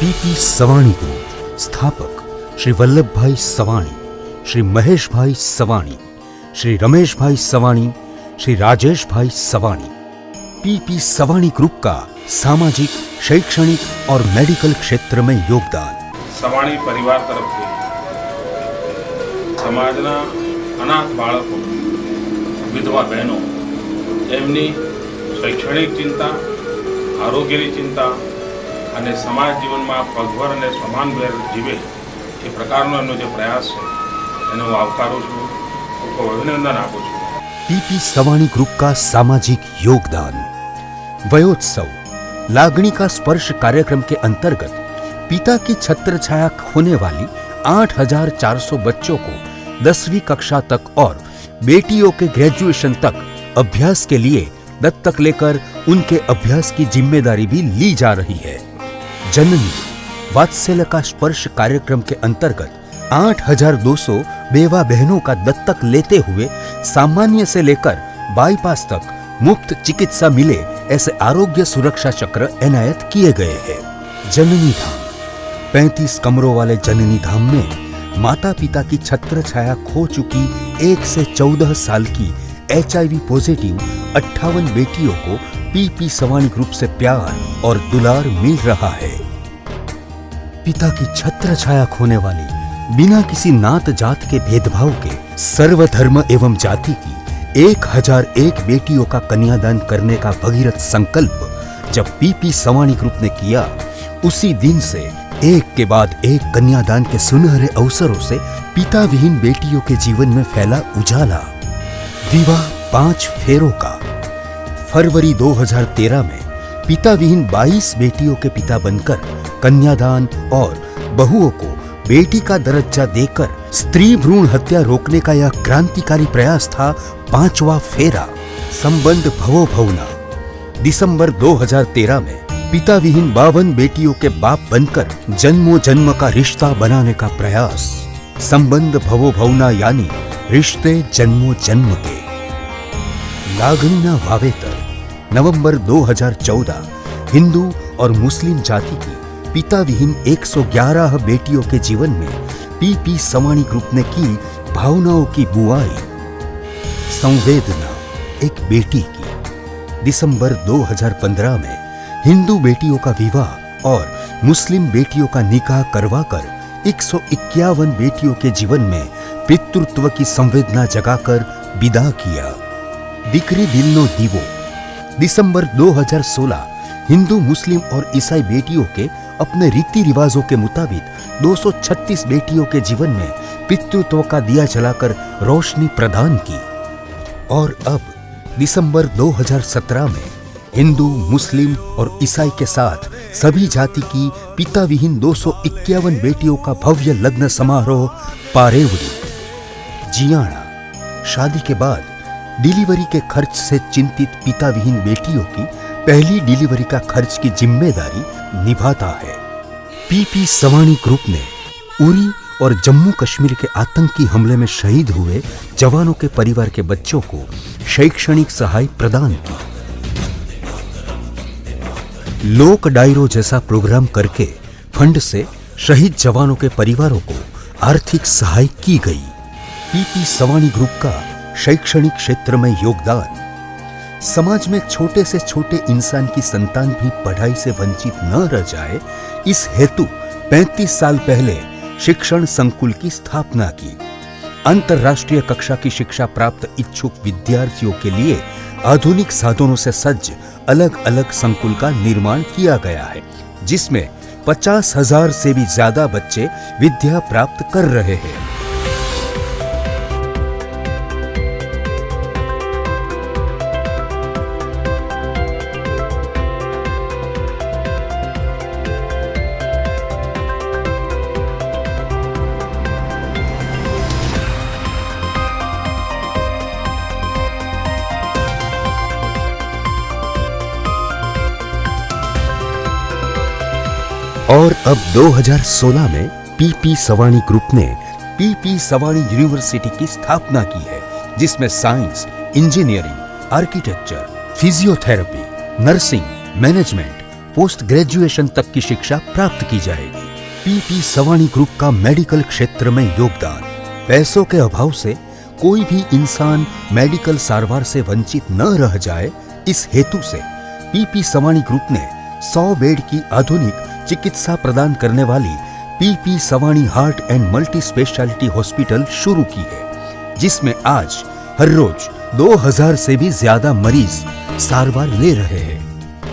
PP Savani group स्थापक Shri Vallabhbhai Savani, Shri Maheshbhai Savani, Shri Rameshbhai Savani, Shri Rajeshbhai Savani. PP Savani group का सामाजिक, शैक्षणिक और मेडिकल क्षेत्र में योगदान। सवाणी परिवार तरफથી સમાજના અનાથ બાળકો, વિધવા બહેનો એમની શૈક્ષણિક ચિંતા, આરોગ્યની ચિંતા અને સમાજ જીવનમાં પગભર અને સમાનભેર જીવે એ પ્રકારનો એમનો જે પ્રયાસ છે એને હું આવકારું છું, ખૂબ અભિનંદન આપું છું। पीपी सवाणी ग्रुप का सामाजिक योगदान। वयोत्सव लागणी का स्पर्श कार्यक्रम के अंतर्गत पिता की छत्र छाया होने वाली 8,400 बच्चों को 10वीं कक्षा तक और बेटियों के ग्रेजुएशन तक अभ्यास के लिए दत्तक लेकर उनके अभ्यास की जिम्मेदारी भी ली जा रही है। जननी वात्सल्य का स्पर्श कार्यक्रम के अंतर्गत 8,200 बेवा बहनों का दत्तक लेते हुए सामान्य से लेकर बाईपास तक मुफ्त चिकित्सा मिले ऐसे आरोग्य सुरक्षा चक्र एनायत किए गए हैं। जननी धाम 35 कमरों वाले जननी धाम में माता पिता की छत्र छाया खो चुकी 1 से 14 साल की HIV पॉजिटिव 58 बेटियों को पीपी सवाणी ग्रुप से प्यार और दुलार मिल रहा है। पिता की छत्र छाया खोने वाली बिना किसी नात जात के भेदभाव के सर्वधर्म एवं जाति की 1001 बेटियों का कन्यादान करने का भगीरथ संकल्प जब पीपी सवाणी ग्रुप ने किया, उसी दिन से एक के बाद एक कन्यादान के सुनहरे अवसरों से पिता विहीन बेटियों के जीवन में फैला उजाला। विवाह 5 फेरों का। फरवरी 2013 में पिता विहीन 22 बेटियों के पिता बनकर कन्यादान और बहुओं को बेटी का दर्जा देकर स्त्री भ्रूण हत्या रोकने का यह क्रांतिकारी प्रयास था 5वां फेरा। संबंध भवो भवना। दिसंबर 2013 में पिता विहीन 52 बेटियों के बाप बनकर जन्मों जन्म का रिश्ता बनाने का प्रयास। संबंध भवो भवना यानी रिश्ते जन्मों जन्म के। लागणीना वावेतर। नवंबर 2014 हिंदू और मुस्लिम जाति की पिता विहीन 111 बेटियों के जीवन में पीपी सवाणी ग्रुप ने की भावनाओं की बुआई। संवेदना एक बेटी की। दिसंबर 2015 में हिंदू बेटियों का विवाह और मुस्लिम बेटियों का निकाह करवाकर 151 बेटियों के जीवन में पितृत्व की संवेदना जगाकर विदा किया। दिकरी दिलनो दीवो। दिसंबर 2016 हिंदू, मुस्लिम और ईसाई बेटियों के अपने रीति रिवाजों के मुताबिक 236 बेटियों के जीवन में पितृत्व का दिया जलाकर रोशनी प्रदान की। और अब दिसंबर 2017 में हिंदू, मुस्लिम और ईसाई के साथ सभी जाति की पिता विहीन 251 बेटियों का भव्य लग्न समारोह पारेवरी। जियाना। शादी के बाद डिलीवरी के खर्च से चिंतित पिता विहीन बेटियों की पहली डिलीवरी का खर्च की जिम्मेदारी निभाता है। पीपी सवाणी ग्रुप ने उरी और जम्मू कश्मीर के आतंकी हमले में शहीद हुए जवानों के परिवार के बच्चों को शैक्षणिक सहाय प्रदान की। लोक डायरो जैसा प्रोग्राम करके फंड से शहीद जवानों के परिवारों को आर्थिक सहाय की गई। पीपी सवाणी ग्रुप का शैक्षणिक क्षेत्र में योगदान। समाज में छोटे से छोटे इंसान की संतान भी पढ़ाई से वंचित न रह जाए, इस हेतु 35 साल पहले शिक्षण संकुल की स्थापना की। अंतर्राष्ट्रीय कक्षा की शिक्षा प्राप्त इच्छुक विद्यार्थियों के लिए आधुनिक साधनों से सज्ज अलग अलग संकुल का निर्माण किया गया है, जिसमें 50,000 से भी ज्यादा बच्चे विद्या प्राप्त कर रहे हैं। और अब 2016 में पीपी सवाणी ग्रुप ने पीपी सवाणी यूनिवर्सिटी की स्थापना की है, जिसमें science, engineering, architecture, physiotherapy, nursing, management, post graduation तक की शिक्षा प्राप्त की जाएगी। पीपी सवानी ग्रुप का मेडिकल क्षेत्र में योगदान। पैसों के अभाव से कोई भी इंसान मेडिकल सारवार से वंचित न रह जाए, इस हेतु से पीपी सवानी ग्रुप ने 100 बेड की आधुनिक चिकित्सा प्रदान करने वाली PP Savani heart and multi speciality hospital शुरू की है, जिसमें आज हर रोज 2000 से भी ज्यादा मरीज सारवार ले रहे हैं।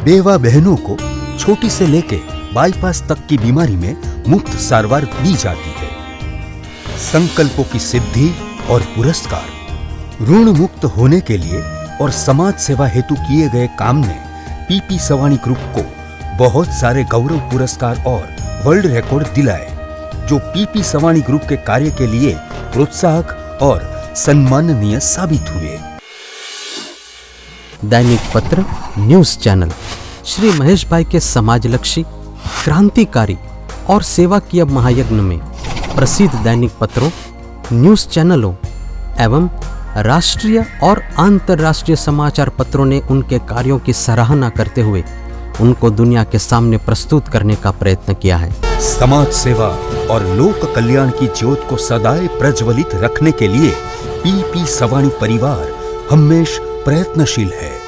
बेवा बहनों को छोटी से लेके बाईपास तक की बीमारी में मुफ्त सारवार दी जाती है। संकल्पों की सिद्धि और पुरस्कार। ऋण मुक्त होने के लिए और समाज सेवा हेतु किए गए काम ने पीपी सवानी ग्रुप को बहुत सारे गौरव पुरस्कार और वर्ल्ड रिकॉर्ड दिलाए, जो पीपी सवानी ग्रुप के कार्य के लिए प्रोत्साहक और सम्माननीय साबित हुए। दैनिक पत्र न्यूज चैनल श्री महेश भाई के समाजलक्षी, क्रांतिकारी और सेवा की महायज्ञ में प्रसिद्ध दैनिक पत्रों, न्यूज चैनलों एवं राष्ट्रीय और अंतर्राष्ट्रीय समाचार पत्रों ने उनके कार्यों की सराहना करते हुए उनको दुनिया के सामने प्रस्तुत करने का प्रयत्न किया है। समाज सेवा और लोक कल्याण की ज्योत को सदैव प्रज्वलित रखने के लिए पीपी सवानी परिवार हमेशा प्रयत्नशील है।